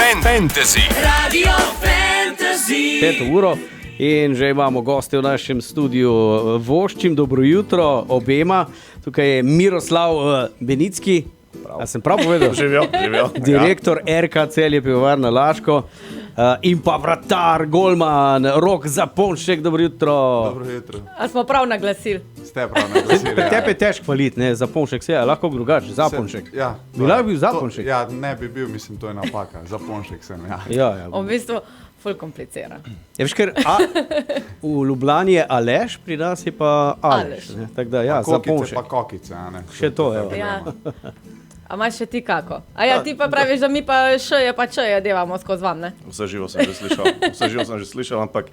Fantasy. Radio Fantasy. 5 uro in že imamo goste v našem studiu. Voščim, dobro jutro obema. Tukaj je Miroslav Benicki. A sem prav povedal? Živijo. Direktor RK Celje Pivovarna Laško. In pa vratar, golman, Rok Zaponšek, dobro jutro. Dobro jutro. A smo prav naglasili? Ste prav naglasili. Tebe je težko hvaliti, ne? Zaponšek se je, lahko drugače, Zaponšek. Ja. Bi lahko bil Zaponšek? Ja, ne bi bil, mislim, to je napaka. Zaponšek sem, ja. Ja. V bistvu ful komplicira. Je veš, ker v Ljubljani je Aleš, pri nas je pa Aleš. Aleš. Tako da, ja, Kokice Zaponšek. pa kokice, a ne. Še to, evo. Ja. A imaš še ti kako? A ja, ti pa praviš, da mi pa čeje devamo skozi vam, ne? Vse živo sem že slišal, ampak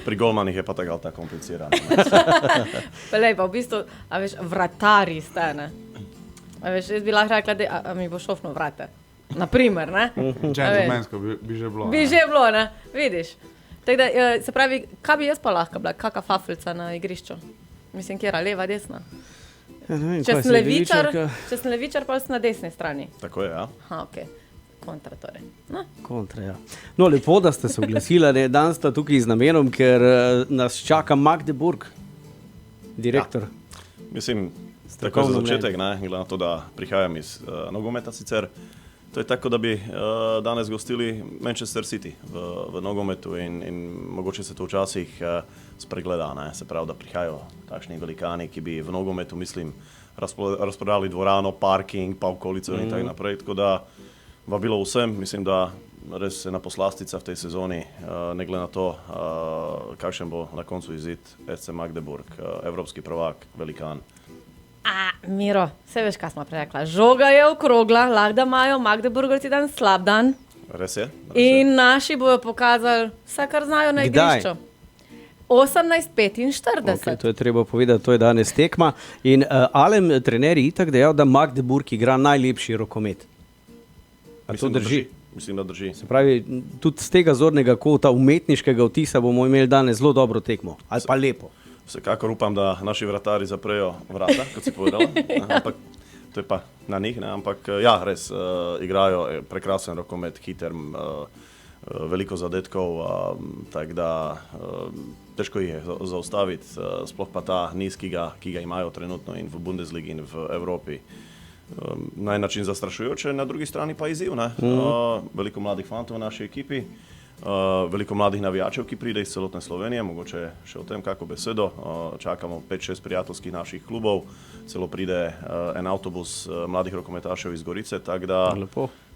pri golmanih je pa tako ali tako komplicirano. Lej, pa v bistvu, a veš, vratari ste, ne? A veš, jaz bi lahko rekla, da a mi bo šofno vrate. Naprimer, ne? Gentlemansko bi že bilo. Bi že bilo, ne? Vidiš? Tako da, se pravi, kaj bi jaz pa lahko bila? Kaka faflica na igrišču? Mislim, kjera, leva, desna? Če sem levičar, pa sem na desni strani. Tako je, ja. Aha, okej. Kontra torej. No. Kontra, ja. No, lepo, da ste se oglasili, ne? Danes sta tukaj z namenom, ker nas čaka Magdeburg, direktor. Ja. Mislim, tako Strokovno za začetek, ne, glede na to, da prihajam iz nogometa sicer, to je tako, da bi danes gostili Manchester City v nogometu in mogoče se to včasih spregleda, ne, se pravi, da prihajajo takšni velikani, ki bi v nogometu, mislim, razprodali dvorano, parking, pa okolico in tako naprej, tako da vabilo vsem, mislim, da res ena poslastica v tej sezoni, ne glede na to, kakšen bo na koncu izid SC Magdeburg, evropski prvak, velikan. Miro, vse veš, kaj smo prerekla. Žoga je okrogla, lahko da imajo Magdeburgovci dan slab dan. Res je? In naši bojo pokazali vse, kar znajo na igrišču. 18:45. Okay, to je treba povedati, to je danes tekma. In Alem, trener, je itak dejal, da Magdeburg igra najlepši rokomet. A to drži? Mislim, da drži. Se pravi, tudi z tega zornega kota umetniškega vtisa bomo imeli danes zelo dobro tekmo. Ali pa lepo. Vsekakor upam, da naši vratari zaprejo vrata, kot si povedal. Ampak to je pa na njih, ne? Ampak ja, res igrajo prekrasen rokomet, hiter, veliko zadetkov, tako da težko jih je zaustaviti, sploh pa ta niz, ki ga imajo trenutno in v Bundesligi in v Evropi. Na en način zastrašujoče, na drugi strani pa izziv, ne? Veliko mladih fantov v naši ekipi, veliko mladih navijačev, ki pride iz celotne Slovenije, mogoče še o tem kako besedo. Čakamo 5-6 prijateljskih naših klubov, celo pride en avtobus mladih rokometašev iz Gorice, tako da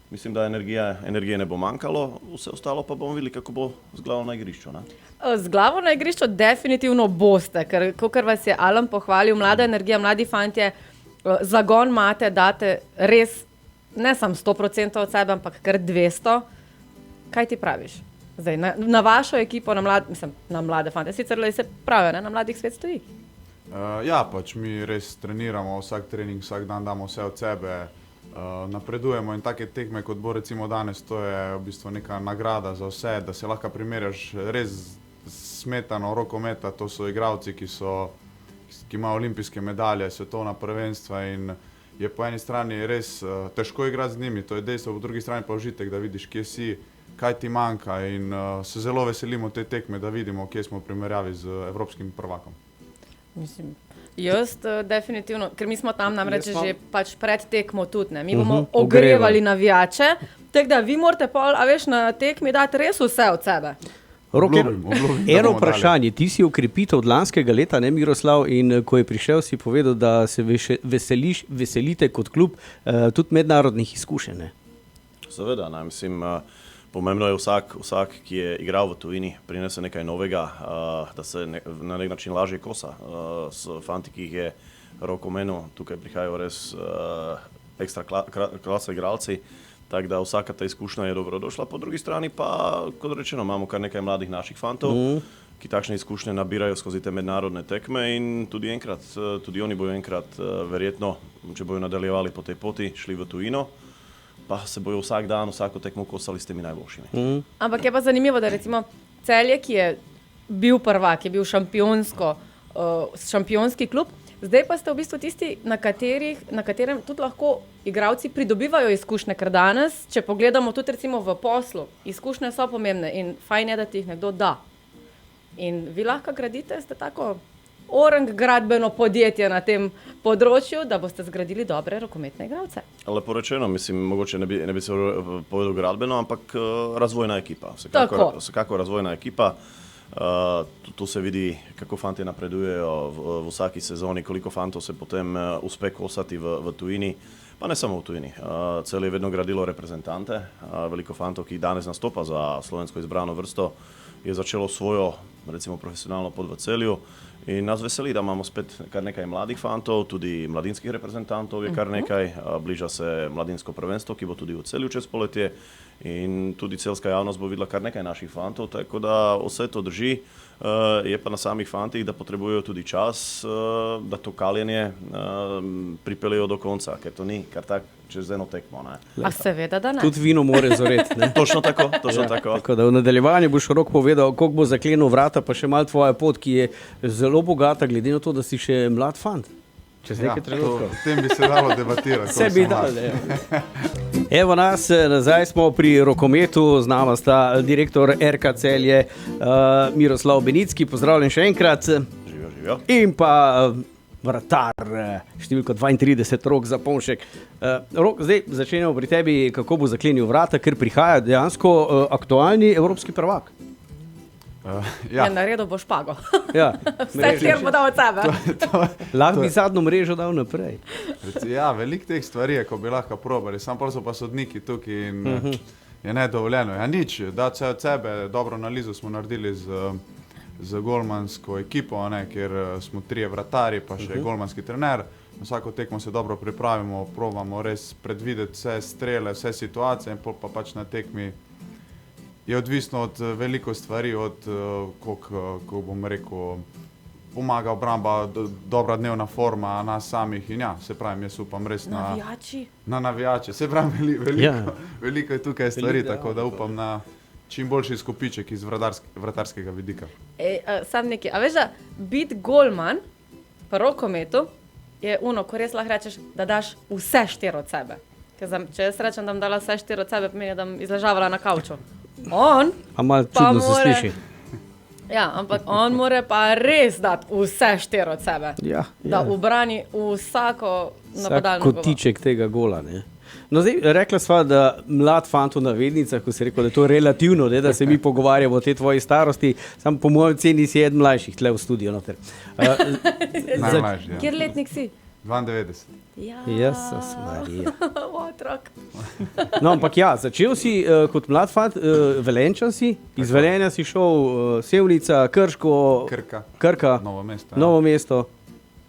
mislim, da energije ne bo manjkalo, vse ostalo pa bomo videli, kako bo z glavo na igrišču. Ne? Z glavo na igrišču definitivno boste, ker kakor vas je Alan pohvalil, mlada energija, mladi fantje, zagon imate, date res ne samo 100% od sebe, ampak kar 200. Kaj ti praviš? Zdaj, na vašo ekipo, na mlade fante, sicer se pravijo, ne? Na mladih svet stoji. Ja, pač mi res treniramo, vsak trening, vsak dan damo vse od sebe, napredujemo in take tekme, kot bo recimo danes, to je v bistvu neka nagrada za vse, da se lahko primerjaš res smetano rokometa, to so igralci, ki imajo olimpijske medalje, svetovna prvenstva in je po eni strani res težko igrati z njimi, to je dejstvo, po drugi strani pa užitek, da vidiš, kje si, kaj ti manjka in se zelo veselimo te tekme, da vidimo, kje smo v primerjavi z evropskim prvakom. Mislim, jaz definitivno, ker mi smo tam namreč že pač pred tekmo tudi, ne? Mi bomo ogrevali navijače, tako da vi morate pol, a veš, na tekmi dati res vse od sebe. Eno vprašanje, ti si okrepitev od lanskega leta, ne Miroslav, in ko je prišel, si povedal, da se veselite kot klub tudi mednarodnih izkušenj. Seveda, ne, mislim, pomembno je vsak, ki je igral v tujini, prinese nekaj novega, da se na nek način lažje kosa. S fanti, ki jih je Rok omenil, tukaj prihajajo res ekstra klasni igralci, tako da vsaka ta izkušnja je dobrodošla. Po drugi strani pa, kot rečeno, imamo kar nekaj mladih naših fantov, ki takšne izkušnje nabirajo skozi te mednarodne tekme in tudi oni bojo enkrat verjetno, če bojo nadaljevali po tej poti, šli v tujino, pa se bojo vsak dan, vsako tekmo kosali s temi najboljšimi. Ampak je pa zanimivo, da recimo Celje, ki je bil prvak, je bil šampionski klub, Zdaj pa ste v bistvu tisti, na katerem tudi lahko igralci pridobivajo izkušnje, ker danes, če pogledamo tudi recimo v poslu, izkušnje so pomembne in fajn je, da ti jih nekdo da. In vi lahko gradite, ste tako orang gradbeno podjetje na tem področju, da boste zgradili dobre rokometne igralce. Lepo rečeno, mislim, mogoče ne bi se povedal gradbeno, ampak razvojna ekipa. Vsekakor razvojna ekipa. Tu se vidi, kako fanti napredujejo v vsaki sezoni, koliko fantov se potem uspe kosati v tujini, pa ne samo v tujini. Celje je vedno gradilo reprezentante, veliko fantov, ki danes nastopa za slovensko izbrano vrsto, je začelo svojo, recimo, profesionalno pot v Celju in nas veseli, da imamo spet kar nekaj mladih fantov, tudi mladinskih reprezentantov je kar nekaj, bliža se mladinsko prvenstvo, ki bo tudi v Celju čez poletje in tudi celska javnost bo videla kar nekaj naših fantov, tako da vse to drži. Je pa na samih fantih, da potrebujejo tudi čas, da to kaljenje pripeljejo do konca, ker to ni kar tak čez eno tekmo. A seveda, da ne. Tudi vino more zoreti. Točno tako. Tako da v nadaljevanju boš Rok povedal, koliko bo zaklenil vrata, pa še malo tvoja pot, ki je zelo bogata, glede na to, da si še mlad fant. Čez nekaj trenutkov. O tem bi se dalo debatirati. Se bi dalo, Evo nas, nazaj smo pri rokometu, z nama sta direktor RK Celje Miroslav Benicki, pozdravljen še enkrat. Živijo. In pa vratar, številko 32, Rok Zaponšek. Rok, zdaj začenjamo pri tebi, kako bo zaklenil vrata, ker prihaja dejansko aktualni evropski prvak. Ja, naredil boš špago. Ja, Vse kjer bo dal od sebe. Lahko bi zadnjo mrežo dal naprej. Ja, veliko teh stvari je, ko bi lahko probali, sam pa so pa sodniki tukaj in je nedovoljeno. Ja, nič, da vse od sebe, dobro analizo smo naredili z golmansko ekipo, kjer smo 3 vratarji, pa še golmanski trener. Na vsako tekmo se dobro pripravimo, probamo res predvideti vse strele, vse situacije in pa pač na tekmi je odvisno od veliko stvari, od koliko bom rekel, pomaga obramba, dobra dnevna forma nas samih in ja, se pravim, jaz upam res na navijače. Se pravim, veliko je tukaj stvari, tako da upam na čim boljši izkupiček iz vratarskega vidika. Sam nekaj, a veš, da biti golman pa rokometu je ko res lahko rečeš, da daš vse 4 od sebe. Če jaz rečem, da bom dala vse 4 od sebe, pomeni, da bom izležavala na kavču. On malo čudno se sliši. Ja, ampak on more pa res dati vse 4 od sebe. Da ubrani vsako napadalno golo. Kotiček tega gola, ne. No zdaj, rekla sva, da mlad fant v navednicah, ko si rekel, da je to relativno, da se mi pogovarjamo o tej tvoji starosti, sam po mojem ceni si eden mlajših tle v studiu noter. Najmlajši, ja. Kjer letnik si? 92. Jezus Marija. Otrok. No, ampak ja, začel si kot mlad fant, Velenčan si, iz Velenja si šel Sevnica, Krško, Krka, Novo mesto,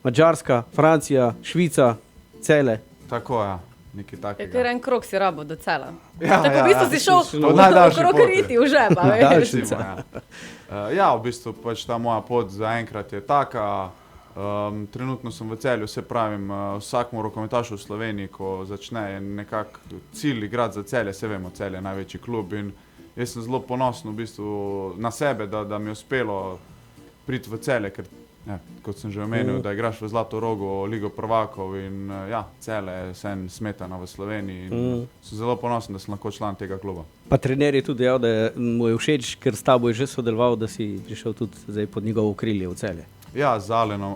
Madžarska, Francija, Švica, Celje. Tako, ja. Nekaj takega. Ker en krog si rabo do Cela. Ja, tako v bistvu si šel okrog riti v žepa. Ja, v bistvu pač ta moja pot zaenkrat je taka. Trenutno sem v Celju, se pravim, vsakmu rokometašu v Sloveniji, ko začne nekako cilj igrati za Celje, se vemo, Celje je največji klub in jaz sem zelo ponosen v bistvu na sebe, da mi je uspelo priti v Celje, ker kot sem že omenil, da igraš v Zlatorogu, Ligo prvakov in ja, Celje je vsem smetana v Sloveniji in sem zelo ponosen, da sem lahko član tega kluba. Pa trener je tudi dejal, da mu je všeč, ker s tabo je že sodeloval, da si prišel tudi zdaj pod njegovo okrilje v Celje. Ja, z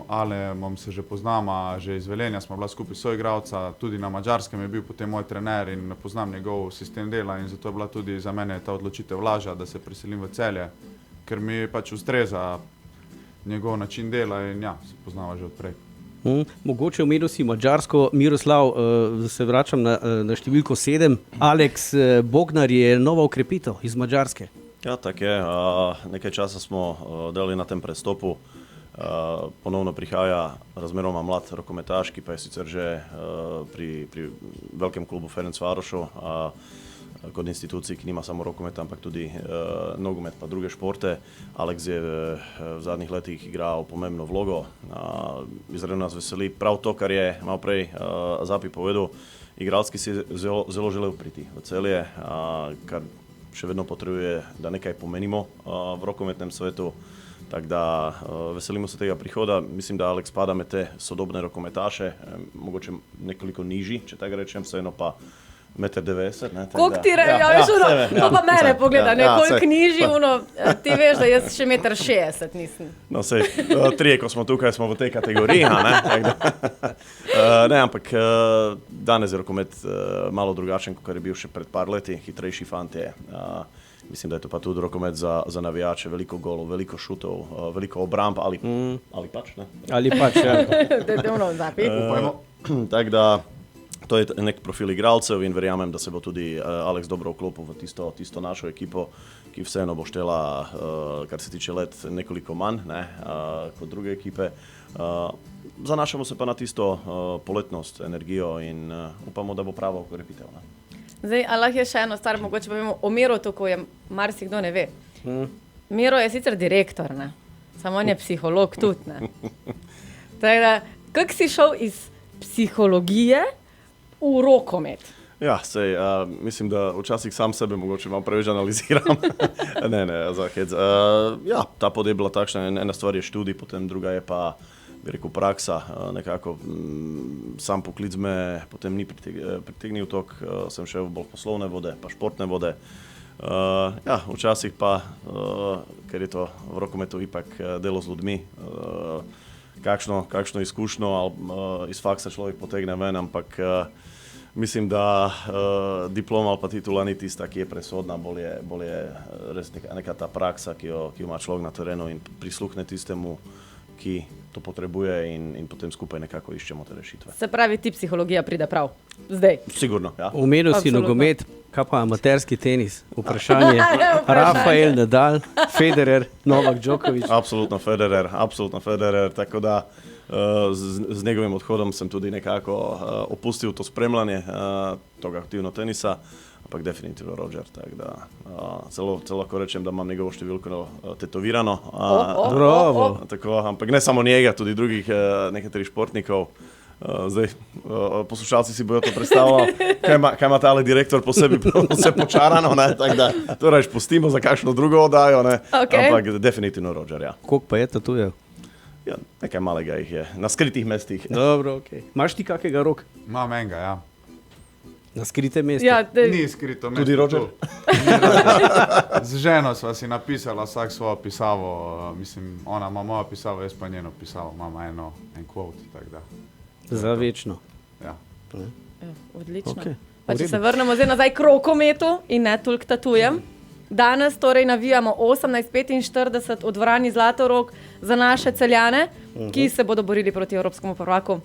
Alemom se že poznama, že iz Velenja smo bila skupaj soigralca, tudi na Madžarskem je bil potem moj trener in poznam njegov sistem dela in zato je bila tudi za mene ta odločitev lažja, da se preselim v Celje, ker mi pač ustreza njegov način dela in ja, se poznava že odprej. Mogoče omenil si Madžarsko, Miroslav, se vračam na številko 7, Aleks Bognar je nova ukrepitev iz Madžarske. Ja, tak je. Nekaj časa smo delali na tem prestopu. Ponovno prihaja razmeroma mlad rokometaš, ki pa je sicer že pri velikem klubu Ferencvarošu kot instituciji, ki nima samo rokomet, ampak tudi nogomet pa druge športe. Aleks je v zadnjih letih igral pomembno vlogo. Izredno nas veseli prav to, kar je malo prej Zapi povedal. Igralski si zelo želel priti v Celje, kar še vedno potrebuje, da nekaj pomenimo v rokometnem svetu. Tako da veselimo se tega prihoda. Mislim, da Alex spada med te sodobne rokometaše, mogoče nekoliko nižji, če tako rečem, vseeno pa 1,90 m. Koliko ti reče, pa mene pogleda, koliko nižji, ti veš, da jaz še 1,60 m nisem. No, sej, trije, ko smo tukaj, smo v tej kategoriji, ne, ampak danes je rokomet malo drugačen, kot je bil še pred par leti, hitrejši fantje. Mislim, da je to pa tudi rokomet za navijače, veliko golov, veliko šutov, veliko obramb, ali pač, ne? Ali pač, ja. Tako da, to je nek profil igralcev in verjamem, da se bo tudi Alex dobro vklopil v tisto našo ekipo, ki vseeno bo štela, kar se tiče let, nekoliko manj, kot druge ekipe. Zanašamo se pa na tisto poletnost, energijo in upamo, da bo prava ukrepitev. Zdaj, ali je še eno stvar, mogoče pa vemo o Miru, tako je marsikdo ne ve. Miro je sicer direktor, ne? Samo on je psiholog tudi, ne? Tako da, kako si šel iz psihologije v rokomet? Ja, sej, mislim, da včasih sam sebe mogoče malo preveč analiziram. ne, za hec. Ja, ta pot je bila takšna, ena stvar je študij, potem druga je pa, bi rekel, praksa. Nekako sam poklic me potem ni pritegnil tok, sem šel bolj v poslovne vode, pa športne vode. Ja, včasih pa, ker je to v rokometu ipak delo z ljudmi, kakšno izkušnjo iz faksa človek potegne ven, ampak mislim, da diploma ali pa titula ni tista, ki je presodna, bolj je res neka ta praksa, ki jo ima človek na terenu in prisluhne tistemu, ki to potrebuje in potem skupaj nekako iščemo te rešitve. Se pravi, ti psihologija pride prav zdaj? Sigurno, ja. Omenil si nogomet, kaj pa amaterski tenis? Vprašanje, Rafael Nadal, Federer, Novak Djokovic. Absolutno Federer, tako da z njegovim odhodom sem tudi nekako opustil to spremljanje toga aktivno tenisa, ampak definitivno Roger, tako da celo lahko rečem, da imam njegovo številko tetovirano. Bravo. Tako, ampak ne samo njega, tudi drugih nekaterih športnikov. Zdaj, poslušalci si bojo to predstavljali, kaj ima tale direktor po sebi vse počarano, ne? Tako da to reč pustimo za kakšno drugo oddajo, ne? Okay. Ampak definitivno Roger, ja. Koliko pa je tatujev? Ja, nekaj malega jih je, na skritih mestih. Dobro, okej. Imaš ti kakega roka? Imam enega, ja. Na skrite mesto? Ja, Ni skrito mesto. Tudi Roger? Z ženo sva si napisala vsak svojo pisavo, mislim, ona ima mojo pisavo, jaz pa njeno pisavo, imamo en quote, tako da. Za večno. Ja. Odlično. Okay. Pa če se vrnemo zdaj nazaj k rokometu in ne toliko tatujem. Danes torej navijamo 18:45 v dvorani Zlatorog za naše Celjane, ki se bodo borili proti evropskemu prvaku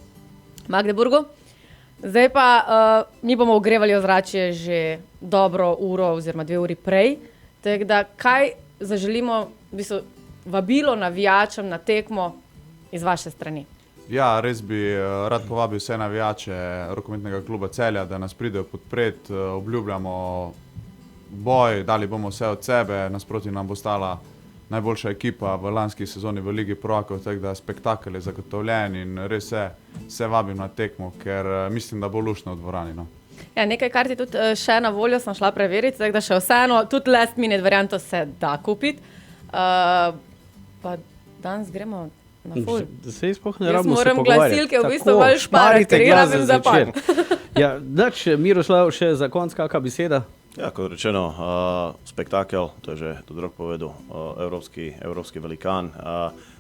Magdeburgu. Zdaj pa mi bomo ogrevali ozračje že dobro uro oziroma 2 uri prej. Tako da kaj zaželimo, v bistvu, vabilo navijačem na tekmo iz vaše strani? Ja, res bi rad povabil vse navijače rokometnega kluba Celja, da nas pridejo podpreti, obljubljamo boj, dali bomo vse od sebe, nasproti nam bo stala najboljša ekipa v lanski sezoni v Ligi prvakov, tako da spektakel je zagotovljen in res se vabim na tekmo, ker mislim, da bo luštno v dvorani. No. Ja, nekaj karti tudi še na voljo sem šla preveriti, tako da še vseeno, tudi last minute varianto se da kupiti. Pa danes gremo na full. Se sploh ne rabimo se moram pogovarjati. glasilke v bistvu bolj šparati, ker rabim zapad. Ja, Miroslav, še za konc kakšna beseda? Ja, kot rečeno, spektakel, to je že tudi Rok povedal, evropski velikan.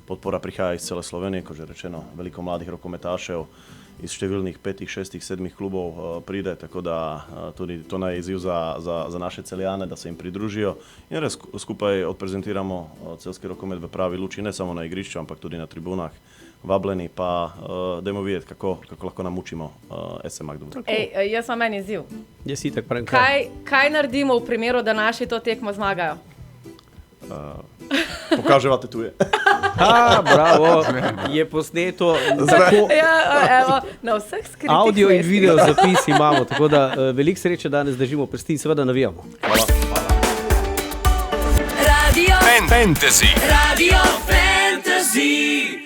Podpora prihaja iz cele Slovenije, kot že rečeno, veliko mladih rokometašev iz številnih 5, 6, 7 klubov pride, tako da tudi to naj izziv za naše Celjane, da se jim pridružijo in res skupaj odprezentiramo celjski rokomet v pravi luči, ne samo na igrišču, ampak tudi na tribunah. Vabljeni pa dajmo videti, kako lahko namučimo SM Magdeburg. Jaz imam en izziv. Jaz si tako pravim. Kaj naredimo v primeru, da naši to tekmo zmagajo? Pokaževa tetuje. Bravo, je posneto tako. Ja, evo, na vseh skritih Audio in mestih. video zapis imamo, tako da veliko sreče danes držimo prsti in seveda navijamo. Radio Fantasy.